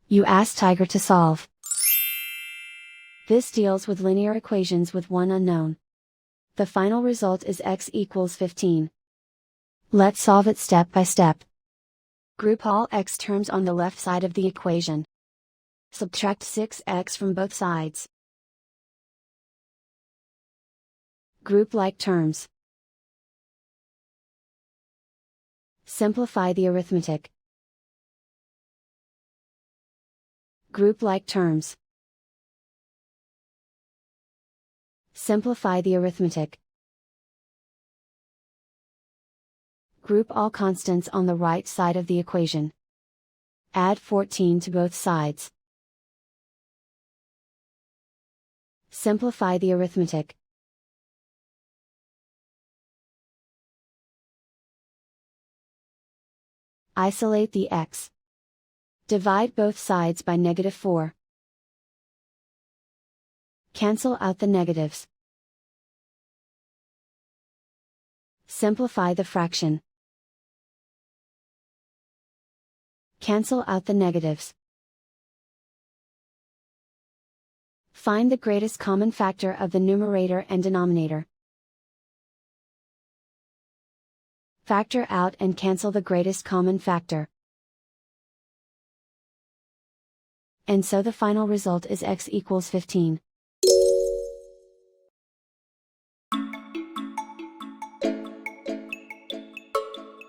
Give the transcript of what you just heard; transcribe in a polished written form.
You ask Tiger to solve. This deals with linear equations with one unknown. The final result is x equals 15. Let's solve it step by step. Group all x terms on the left side of the equation. Subtract 6x from both sides. Group like terms. Simplify the arithmetic. Group like terms. Simplify the arithmetic. Group all constants on the right side of the equation. Add 14 to both sides. Simplify the arithmetic. Isolate the x. Divide both sides by -4. Cancel out the negatives. Simplify the fraction. Cancel out the negatives. Find the greatest common factor of the numerator and denominator. Factor out and cancel the greatest common factor. And so the final result is x equals 15.